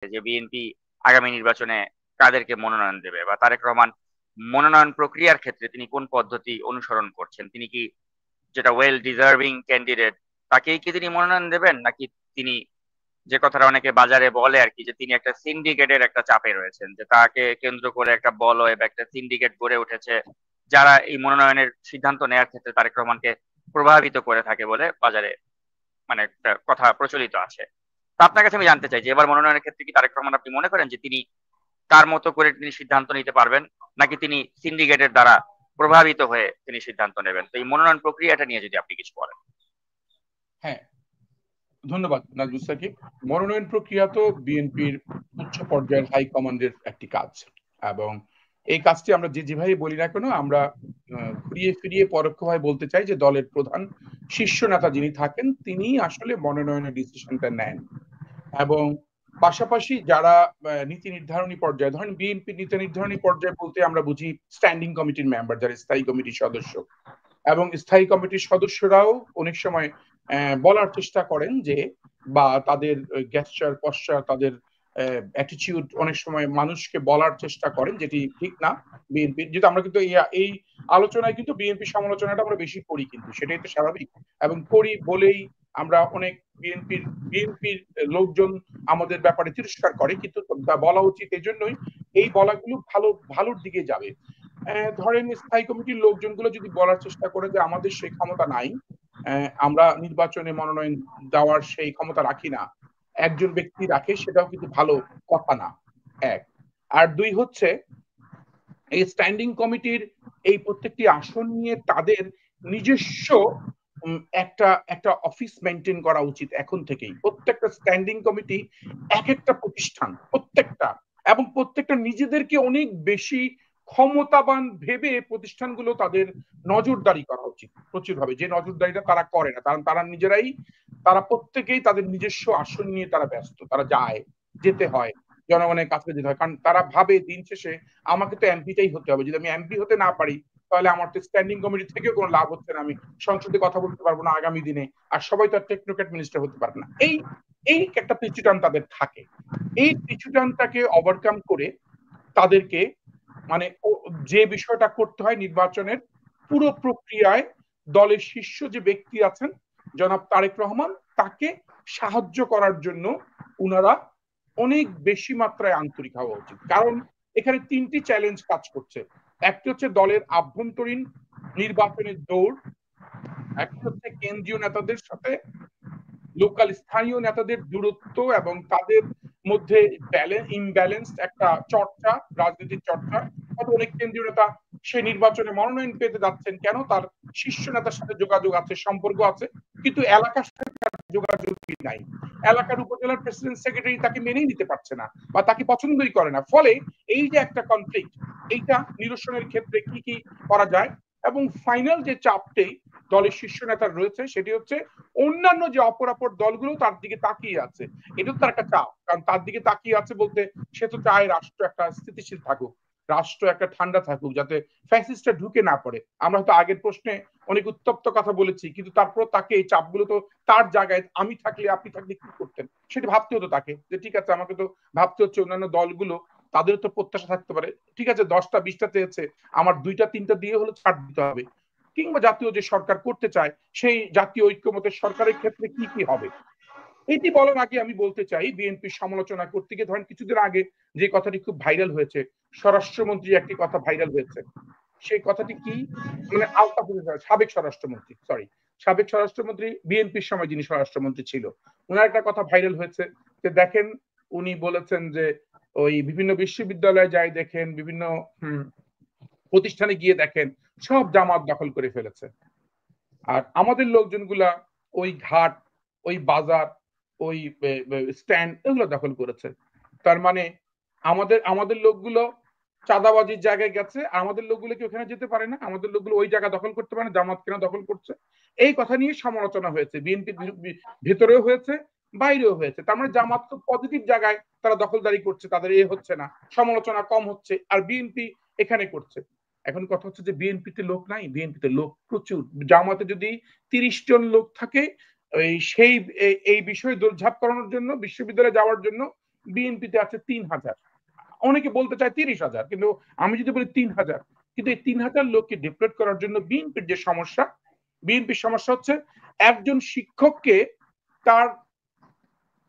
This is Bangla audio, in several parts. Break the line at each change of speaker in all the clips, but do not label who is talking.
যে বিএনপি আগামী নির্বাচনে কাদেরকে মনোনয়ন দেবে, বা তারেক রহমান মনোনয়ন প্রক্রিয়ার ক্ষেত্রে তিনি কোন পদ্ধতি অনুসরণ করছেন? তিনি কি যেটা ওয়েল ডিজার্ভিং ক্যান্ডিডেট তাকেই কি তিনি মনোনয়ন দেবেন, নাকি তিনি যে কথাটা অনেকে বাজারে বলে আর কি, যে তিনি একটা সিন্ডিকেটের একটা চাপে রয়েছেন, যে তাকে কেন্দ্র করে একটা বলয় বা একটা সিন্ডিকেট গড়ে উঠেছে যারা এই মনোনয়নের সিদ্ধান্ত নেওয়ার ক্ষেত্রে তারেক রহমানকে প্রভাবিত করে থাকে বলে বাজারে মানে একটা কথা প্রচলিত আছে। তো আপনার কাছে আমি জানতে চাই যে এবার মনোনয়নের ক্ষেত্রে কি তারেক রহমান, আপনি মনে করেন যে তিনি তার মতো করে তিনি সিদ্ধান্ত নিতে পারবেন, নাকি তিনি সিন্ডিকেটের দ্বারা প্রভাবিত হয়ে তিনি সিদ্ধান্ত নেবেন? তো এই মনোনয়ন প্রক্রিয়াটা নিয়ে যদি আপনি কিছু বলেন।
হ্যাঁ, ধন্যবাদ নাজমুস সাকিব। মনোনয়ন প্রক্রিয়া তো বিএনপির উচ্চ পর্যায়ের হাই কমান্ডের একটি কাজ, এবং এই কাজটি আমরা যেভাবে বলি না কেন, আমরা ঘুরিয়ে ফিরিয়ে পরোক্ষভাবে বলতে চাই যে দলের প্রধান শীর্ষ নেতা যিনি থাকেন তিনি আসলে মনোনয়নের ডিসিশনটা নেন। এবং পাশাপাশি যারা নীতি নির্ধারণী পর্যায়ে, ধরেন বিএনপি নীতি নির্ধারণী পর্যায়ে বলতে আমরা বুঝি স্ট্যান্ডিং কমিটির মেম্বার, যারা স্থায়ী কমিটির সদস্য, এবং স্থায়ী কমিটির সদস্যরাও অনেক সময় বলার চেষ্টা করেন যে, বা তাদের গেস্টার পশ্চার, তাদের অ্যাটিটিউড অনেক সময় মানুষকে বলার চেষ্টা করেন, যেটি ঠিক না। বিএনপির যেটা আমরা কিন্তু এই আলোচনায় কিন্তু বিএনপি সমালোচনাটা আমরা বেশি করি, কিন্তু সেটাই তো স্বাভাবিক, এবং করি বলেই আমরা অনেক বিএনপির লোকজন আমাদের ব্যাপারে তিরস্কার করে, কিন্তু বলা উচিত এজন্যই এই বলাগুলো ভালোর দিকে যাবে। ধরেন স্থায়ী কমিটির লোকজনগুলো যদি বলার চেষ্টা করে যে আমাদের সেই ক্ষমতা নাই, আমরা নির্বাচনে মনোনয়ন দেওয়ার সেই ক্ষমতা রাখি না, একজন ব্যক্তি রাখে, সেটাও কিন্তু ভালো কথা না। এক, আর দুই হচ্ছে এই স্ট্যান্ডিং কমিটির এই প্রত্যেকটি আসন নিয়ে তাদের নিজস্ব একটা একটা অফিস মেনটেন করা উচিত এখন থেকেই। প্রত্যেকটা স্ট্যান্ডিং কমিটি এক একটা প্রতিষ্ঠান, প্রত্যেকটা, এবং প্রত্যেকটা নিজেদেরকে অনেক বেশি ক্ষমতাবান ভেবে প্রতিষ্ঠানগুলো তাদের নজরদারি করা উচিত প্রচুরভাবে, যে নজরদারিটা তারা করে না, কারণ তারা নিজেরাই, তারা প্রত্যেকেই তাদের নিজস্ব আসন নিয়ে তারা ব্যস্ত, তারা যেতে হয় জনগণের কাছে যেতে হয়, কারণ তারা ভাবে দিন শেষে আমাকে তো এমপিটাই হতে হবে, যদি আমি এমপি হতে না পারি তাহলে আমার তো স্ট্যান্ডিং কমিটি থেকেও কোনো লাভ হচ্ছে না, আমি সংসদে কথা বলতে পারবো না আগামী দিনে, আর সবাই তো আর টেকনোক্র্যাট মিনিস্টার হতে পারবে না। এই এই একটা পিছুটান তাদের থাকে। এই পিছুটানটাকে ওভারকাম করে তাদেরকে, মানে যে বিষয়টা করতে হয় নির্বাচনের পুরো প্রক্রিয়ায়, দলের শীর্ষ যে ব্যক্তি আছেন জনাব তারেক রহমান, তাকে সাহায্য করার জন্য উনারা অনেক বেশি মাত্রায় আন্তরিক হওয়া উচিত। কারণ এখানে তিনটি চ্যালেঞ্জ কাজ করছে। একটি হচ্ছে দলের আভ্যন্তরীণ নির্বাচনের দৌড়, একটি হচ্ছে কেন্দ্রীয় নেতাদের সাথে লোকাল স্থানীয় নেতাদের দূরত্ব এবং তাদের মধ্যে ইমব্যালেন্স একটা চর্চা, রাজনীতির চর্চা। হয়তো অনেক কেন্দ্রীয় নেতা সে নির্বাচনে মনোনয়ন পেতে যাচ্ছেন কেন, তার শীর্ষ নেতার সাথে যোগাযোগ আছে, সম্পর্ক আছে, কিন্তু এলাকার সাথে যোগাযোগই নাই। এলাকার উপজেলার প্রেসিডেন্ট সেক্রেটারি তাকে মেনেই নিতে পারছে না বা তাকে পছন্দই করে না। ফলে এই যে একটা কনফ্লিক্ট, এইটা নিরসনের ক্ষেত্রে কি কি করা যায়, এবং ফাইনাল যে চাপটি দলের শীর্ষ নেতার রয়েছে সেটি হচ্ছে অন্যান্য যে অপরাপর দলগুলো তার দিকে তাকিয়ে আছে। এটা তো তার একটা চাপ, কারণ তার দিকে তাকিয়ে আছে বলতে সে তো চায় রাষ্ট্র একটা স্থিতিশীল থাকুক, রাষ্ট্র একটা ঠান্ডা থাকুক, যাতে ফ্যাসিস্টটা ঢুকে না পড়ে। আমরা তো আগের প্রশ্নে অনেক উত্তপ্ত কথা বলেছি, কিন্তু তারপর তাকে এই চাপগুলো তো তার জায়গায় আমি থাকলে আপনি থাকলে কি করতেন সেটা ভাবতে হতো তাকে, যে ঠিক আছে আমাকে তো ভাবতে হচ্ছে অন্যান্য দলগুলো, তাদের তো প্রত্যাশা থাকতে পারে, ঠিক আছে 10টা 20টা চেয়েছে, আমার 2টা 3টা দিয়ে হলে ছাড় দিতে হবে। কিংবা জাতীয় যে সরকার করতে চায় সেই জাতীয় ঐক্যমতের সরকারের ক্ষেত্রে কি কি হবে। এটি বলার আগে আমি বলতে চাই, বিএনপির সমালোচনা করতে গিয়ে ধরেন কিছুদিন আগে যে কথাটি খুব ভাইরাল হয়েছে, স্বরাষ্ট্রমন্ত্রী একটি কথা ভাইরাল হয়েছে, সেই কথাটি কি, মানে আলতাফ সাবেক স্বরাষ্ট্রমন্ত্রী, সাবেক স্বরাষ্ট্রমন্ত্রী বিএনপির সময় যিনি স্বরাষ্ট্রমন্ত্রী ছিল, ওনার একটা কথা ভাইরাল হয়েছে, যে দেখেন উনি বলেছেন যে ওই বিভিন্ন বিশ্ববিদ্যালয়ে যাই দেখেন, বিভিন্ন প্রতিষ্ঠানে গিয়ে দেখেন সব জামাত দখল করে ফেলেছে, আর আমাদের লোকজনগুলা ওই ঘাট, ওই বাজার, ওই স্ট্যান্ড এগুলো দখল করেছে। তার মানে আমাদের আমাদের লোকগুলো চাঁদাবাজির জায়গায় গেছে, আমাদের লোকগুলো কি ওখানে যেতে পারে না, আমাদের লোকগুলো ওই জায়গা দখল করতে পারে না, জামাত কেন দখল করছে। এই কথা নিয়ে সমালোচনা হয়েছে, বিএনপির ভেতরেও হয়েছে, বাইরেও হয়েছে। তার মানে জামাত তো পজিটিভ জায়গায় তারা দখলদারি করছে, তাদের এ হচ্ছে না, সমালোচনা কম হচ্ছে, আর বিএনপি এখানে করছে। এখন কথা হচ্ছে যে বিএনপিতে লোক নাই, বিএনপিতে লোক প্রচুর। জামাতে যদি 30 জন লোক থাকে এই বিষয়ে দৌড়ঝাঁপ করানোর জন্য, বিশ্ববিদ্যালয়ে যাওয়ার জন্য, বিএনপিতে আছে 3,000, অনেকে বলতে চায় 30,000, কিন্তু আমি যদি বলি 3,000, কিন্তু এই 3,000 লোককে ডিপ্লয়েড করার জন্য বিএনপির সমস্যা হচ্ছে একজন শিক্ষককে তার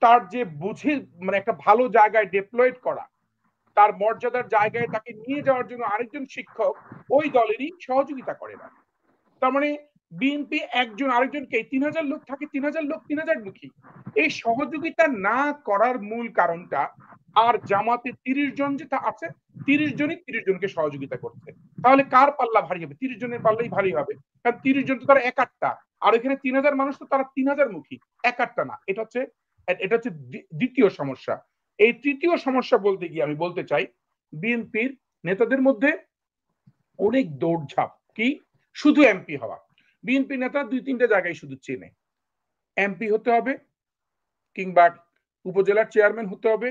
তার যে বুঝে মানে একটা ভালো জায়গায় ডিপ্লয়েড করা, তার মর্যাদার জায়গায় তাকে নিয়ে যাওয়ার জন্য আরেকজন শিক্ষক ওই দলেরই সহযোগিতা করে না। তার মানে বিএনপি একজন আরেকজনকে 3,000 লোক থাকে, 3,000 লোক 3,000 মুখী, এই সহযোগিতা না করার মূল কারণটা। আর জামাতে 30 জন যে আছে, 30 জনই 30 জনকে সহযোগিতা করছে, তাহলে কার পাল্লা ভারী হবে? 30 জনের পাল্লাই ভারী হবে, কারণ 30 জন তো তারা একাট্টা, আর এখানে 3,000 মানুষ তো তারা 3,000 মুখী, একাট্টা না। এটা হচ্ছে দ্বিতীয় সমস্যা। এই তৃতীয় সমস্যা বলতে গিয়ে আমি বলতে চাই, বিএনপির নেতাদের মধ্যে অনেক দৌড়ঝাঁপ। কি? শুধু এমপি হওয়া। বিএনপি নেতা 2-3টা জায়গায় শুধু চেনে, এমপি হতে হবে, কিংবা উপজেলার চেয়ারম্যান হতে হবে,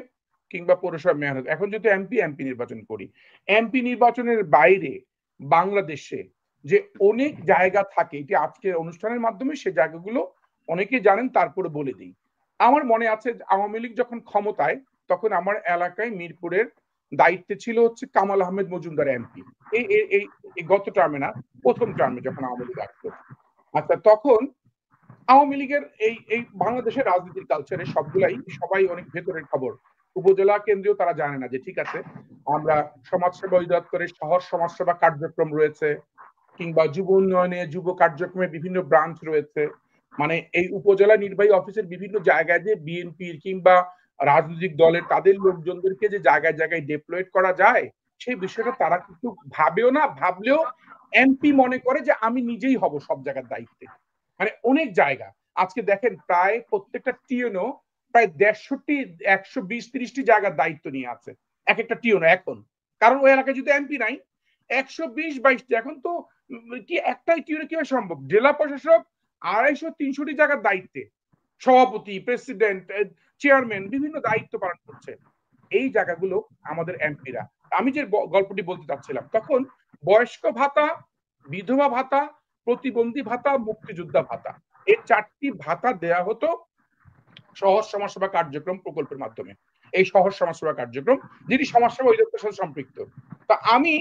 কিংবা পৌরসভা মেয়র হতে। এখন যদি এমপি নির্বাচন করি, এমপি নির্বাচনের বাইরে বাংলাদেশে যে অনেক জায়গা থাকে, এটি আজকের অনুষ্ঠানের মাধ্যমে সে জায়গাগুলো অনেকে জানেন, তারপরে বলে দিই। আমার মনে আছে আওয়ামী লীগ যখন ক্ষমতায়, তখন আমার এলাকায় মিরপুরের দায়িত্বে ছিল হচ্ছে কামাল আহমেদ মজুমদার এমপি। এই এই গত টার্মে না, প্রথম টার্মে যখন আওয়ামী লীগ আসতো। আচ্ছা, তখন আওয়ামী লীগের এই এই বাংলাদেশের রাজনীতির কালচারে সবাই অনেক ভেতরের খবর। উপজেলা কেন্দ্রীয় তারা জানে না যে ঠিক আছে, আমরা সমাজসেবা অধিদপ্তরের শহর সমাজসেবা কার্যক্রম রয়েছে, কিংবা যুব উন্নয়নে যুব কার্যক্রমে বিভিন্ন ব্রাঞ্চ রয়েছে। মানে এই উপজেলা নির্বাহী অফিসের বিভিন্ন জায়গায় যে বিএনপির কিংবা রাজনৈতিক দলের তাদের লোকজনদেরকে যে জায়গায় জায়গায় ডিপ্লয়েড করা যায়, সেই বিষয়টা তারা কিন্তু ভাবেও না, ভাবলেও এমপি মনে করে যে আমি নিজেই হব সব জায়গার দায়িত্বে। মানে অনেক জায়গা আজকে দেখেন, প্রায় প্রত্যেকটা টিউনো প্রায় 150টি 120-30টি জায়গার দায়িত্ব নিয়ে আছে এক একটা টিউনো এখন। কারণ ওই এলাকায় যদি এমপি নাই, 120-22টি, এখন তো কি একটাই টিউনো কিভাবে সম্ভব? জেলা প্রশাসক 250-300টি জায়গার দায়িত্বে, সভাপতি, প্রেসিডেন্ট, চেয়ারম্যান বিভিন্ন দায়িত্ব পালন করছে। এই জায়গাগুলো আমাদের এমপিরা। আমি যে গল্পটি বলতে চাচ্ছিলাম, তখন বয়স্ক ভাতা, বিধবা ভাতা, প্রতিবন্ধী ভাতা, মুক্তিযোদ্ধা ভাতা, এই 4টি ভাতা দেয়া হতো সহজ সমাজসেবা কার্যক্রম প্রকল্পের মাধ্যমে। এই সহজ সমাজসেবা কার্যক্রম যেটি সমাজসেবা অধিদপ্তরের সাথে সম্পৃক্ত। তা আমি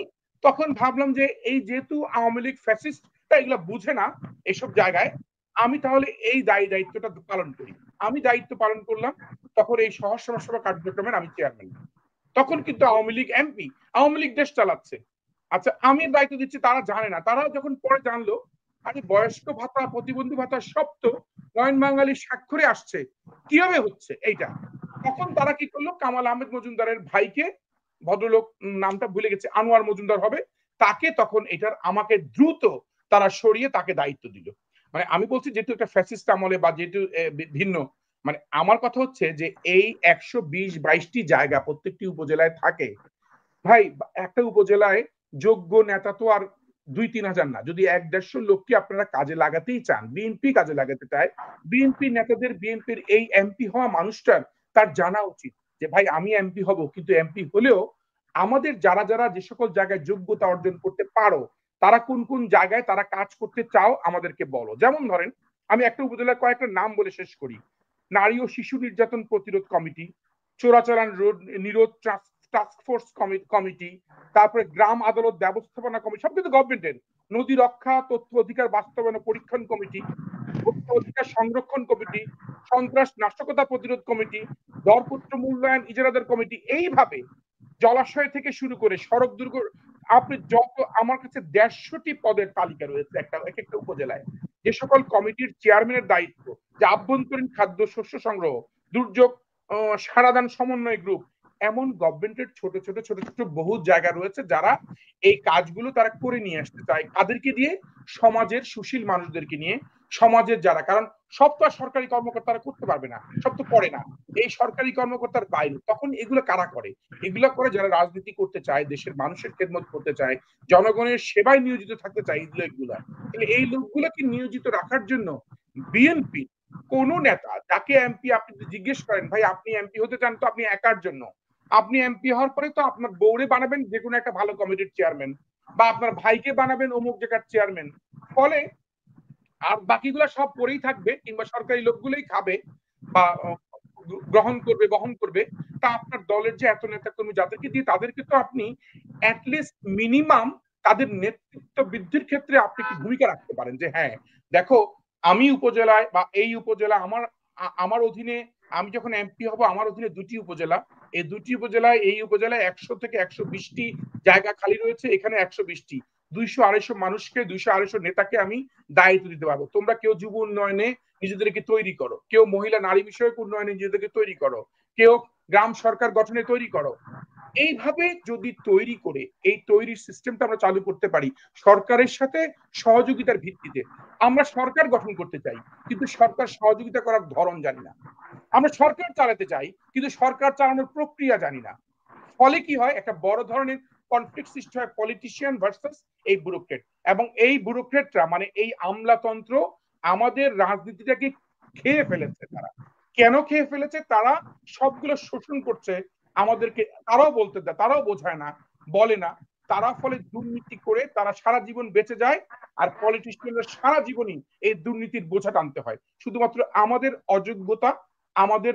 তখন ভাবলাম যে এই যেহেতু আওয়ামী লীগ ফ্যাসিস্ট এগুলো বুঝে না এসব জায়গায়, আমি তাহলে এই দায়িত্বটা পালন করি। আমি দায়িত্ব পালন করলাম। তখন এই সহজ সমাজসেবা কার্যক্রমের আমি চেয়ারম্যান। তখন কিন্তু আওয়ামী লীগ এমপি, আওয়ামী লীগ দেশ চালাচ্ছে। আচ্ছা, আমি দায়িত্ব দিচ্ছি, তারা জানে না। তারা যখন পরে জানলো আরে বয়স্ক ভাতা, প্রতিবন্ধী ভাতা সব তো নয়ন বাঙালির স্বাক্ষরে আসছে, কিভাবে হচ্ছে এইটা, তখন তারা কি করলো, কামাল আহমেদ মজুমদারের ভাইকে, ভদ্রলোক নামটা ভুলে গেছে, আনোয়ার মজুমদার হবে, তাকে তখন এটার আমাকে দ্রুত তারা সরিয়ে তাকে দায়িত্ব দিল। মানে আমি বলছি যেহেতু একটা ফ্যাসিস্ট আমলে বা যেহেতু ভিন্ন, মানে আমার কথা হচ্ছে যে এই 120-22টি জায়গা প্রত্যেকটি উপজেলায় থাকে। ভাই, একটা উপজেলায় যোগ্য নেতা তো আর 2-3 হাজার না। যদি 1-150 লোককে আপনারা কাজে লাগাতেই চান, বিএনপি কাজে লাগাতে চায়, বিএনপি নেতাদের, বিএনপির এই এমপি হওয়া মানুষটার তার জানা উচিত যে ভাই আমি এমপি হব, কিন্তু এমপি হলেও আমাদের যারা যারা যে সকল জায়গায় যোগ্যতা অর্জন করতে পারো, তারা কোন কোন জায়গায় তারা কাজ করতে চাও আমাদেরকে বলো। যেমন ধরেন, আমি একটা উপজেলার কয়েকটা নাম বলে শেষ করি। নারী ও শিশু নির্যাতন প্রতিরোধ কমিটি, চোরাচালান নিরোধ টাস্ক ফোর্স কমিটি, তারপরে গ্রাম আদালত ব্যবস্থাপনা কমিটি, সব কিন্তু গভর্নমেন্টের। নদী রক্ষা, তথ্য অধিকার বাস্তবায়ন পরীক্ষণ কমিটি, তথ্য অধিকার সংরক্ষণ কমিটি, সন্ত্রাস নাশকতা প্রতিরোধ কমিটি, দরপত্র মূল্যায়ন ইজারাদার কমিটি। এইভাবে জলাশয় থেকে শুরু করে সড়ক আপনি যত, আমার কাছে 150টি পদের তালিকা রয়েছে এক একটা উপজেলায়। যে সকল কমিটির চেয়ারম্যানের দায়িত্ব যে আভ্যন্তরীণ খাদ্য শস্য সংগ্রহ, দুর্যোগ সারাদান সমন্বয় গ্রুপ, এমন গভর্নমেন্টের ছোট ছোট ছোট ছোট বহু জায়গা রয়েছে যারা এই কাজগুলো তারা করে নিয়ে আসতে চায়। কাদেরকে দিয়ে? সমাজের সুশীল মানুষদেরকে নিয়ে, সমাজের যারা, কারণ সব তো আর সরকারি কর্মকর্তারা করতে পারবে না, সব তো করে না, এই সরকারি কর্মকর্তার বাইরে। তখন এগুলো কারা করে? এগুলো করে যারা রাজনীতি করতে চায়, দেশের মানুষের খেদমত করতে চায়, জনগণের সেবায় নিয়োজিত থাকতে চায়। এগুলো তাহলে এই লোকগুলোকে নিয়োজিত রাখার জন্য বিএনপি কোন নেতা যাকে এমপি, আপনি জিজ্ঞেস করেন ভাই আপনি এমপি হতে চান, তো আপনি একার জন্য, আপনি এমপি হওয়ার পরে তো আপনার বউরে বানাবেন যে কোনো একটা ভালো কমিটির চেয়ারম্যান, বা আপনার ভাইকে বানাবেন অমুক জায়গার চেয়ারম্যান। ফলে আর বাকিগুলো সব পরেই থাকবে, কিংবা সরকারি লোকগুলোই খাবে, বা গ্রহণ করবে, বহন করবে, তা আপনার দলের যে এত নেতা কর্মী যাদেরকে দিয়ে, তাদেরকে তো আপনি অ্যাটলিস্ট মিনিমাম তাদের নেতৃত্ব বৃদ্ধির ক্ষেত্রে আপনি কি ভূমিকা রাখতে পারেন যে হ্যাঁ দেখো আমি উপজেলায় বা এই উপজেলা আমার আমার অধীনে, আমি যখন এমপি হব আমার অধীনে 2টি উপজেলা, এই 2টি উপজেলায়, এই উপজেলায় 100 থেকে 120টি জায়গা খালি রয়েছে, এখানে 120টি 200-250 মানুষকে, 200-250 নেতাকে আমি দায়িত্ব দিতে পারবো। তোমরা কেউ যুব উন্নয়নে নিজেদেরকে তৈরি করো, কেউ মহিলা নারী বিষয়ক উন্নয়নে নিজেদেরকে তৈরি করো, কেউ গ্রাম সরকার গঠনে তৈরি করো। এইভাবে যদি তৈরি করে এই তৈরির সিস্টেমটা আমরা চালু করতে পারি সরকারের সাথে সহযোগিতার ভিত্তিতে। আমরা সরকার গঠন করতে চাই কিন্তু সরকার সহযোগিতা করার ধরন জানি না। আমরা সরকার চালাতে চাই কিন্তু সরকার চালানোর প্রক্রিয়া জানি না। ফলে কি হয়, একটা বড় ধরনের কনফ্লিক্ট সৃষ্টি হয় পলিটিশিয়ান ভার্সাস এই ব্যুরোক্রেট। এবং এই ব্যুরোক্রেটরা মানে এই আমলাতন্ত্র আমাদের রাজনীতিটাকে খেয়ে ফেলেছে। তারা কেন খেয়ে ফেলেছে? তারা সবগুলো শোষণ করছে আমাদেরকে, তারাও বলতে দেয়, তারাও বোঝায় না, বলে না। তারা ফলে দুর্নীতি করে তারা সারা জীবন বেঁচে যায়, আর পলিটিশিয়ানরা সারা জীবনই এই দুর্নীতির বোঝা টানতে হয় শুধুমাত্র আমাদের অযোগ্যতা, আমাদের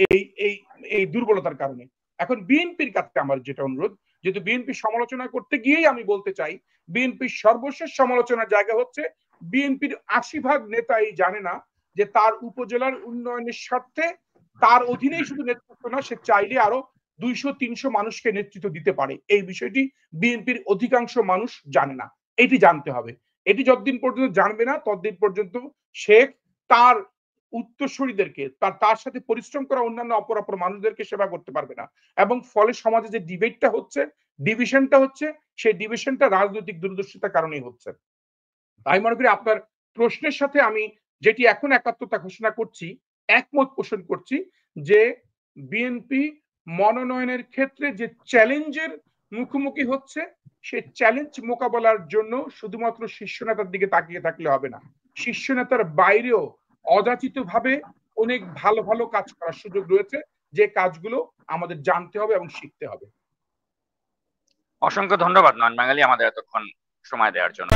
এই এই এই দুর্বলতার কারণে। এখন বিএনপির কাছে আমার যেটা অনুরোধ, যেহেতু বিএনপি সমালোচনা করতে গিয়েই আমি বলতে চাই, বিএনপির সর্বশেষ সমালোচনার জায়গা হচ্ছে বিএনপির 80% নেতাই জানে না যে তার উপজেলার উন্নয়নের স্বার্থে তার অধীনেই শুধু নেতৃত্ব না, সে চাইলে আরো 200-300 মানুষকে নেতৃত্ব দিতে পারে। এই বিষয়টি বিএনপির অধিকাংশ মানুষ জানে না। এটি জানতে হবে। এটি যতদিন পর্যন্ত জানবে না ততদিন পর্যন্ত শেখ তার উত্তরসূরিদেরকে, তার সাথে পরিশ্রম করা অন্যান্য অপরাপর মানুষদেরকে সেবা করতে পারবে না। এবং ফলে সমাজে যে ডিবেটটা হচ্ছে, ডিভিশনটা হচ্ছে, সেই ডিভিশনটা রাজনৈতিক দূরদর্শিতার কারণেই হচ্ছে। তাই মনে করি আপনার প্রশ্নের সাথে আমি যেটি এখন একাত্মতা ঘোষণা করছি, একমত পোষণ করছি যে বিএনপি মনোনয়নের ক্ষেত্রে যে চ্যালেঞ্জের মুখোমুখি হচ্ছে, সেই চ্যালেঞ্জ মোকাবেলার জন্য শুধুমাত্র শীর্ষ নেতার দিকে তাকিয়ে থাকলে হবে না। শীর্ষ নেতার বাইরেও অযাচিত ভাবে অনেক ভালো ভালো কাজ করার সুযোগ রয়েছে, যে কাজগুলো আমাদের জানতে হবে এবং শিখতে হবে।
অসংখ্য ধন্যবাদ নয়ন বাঙালি আমাদের এতক্ষণ সময় দেওয়ার জন্য।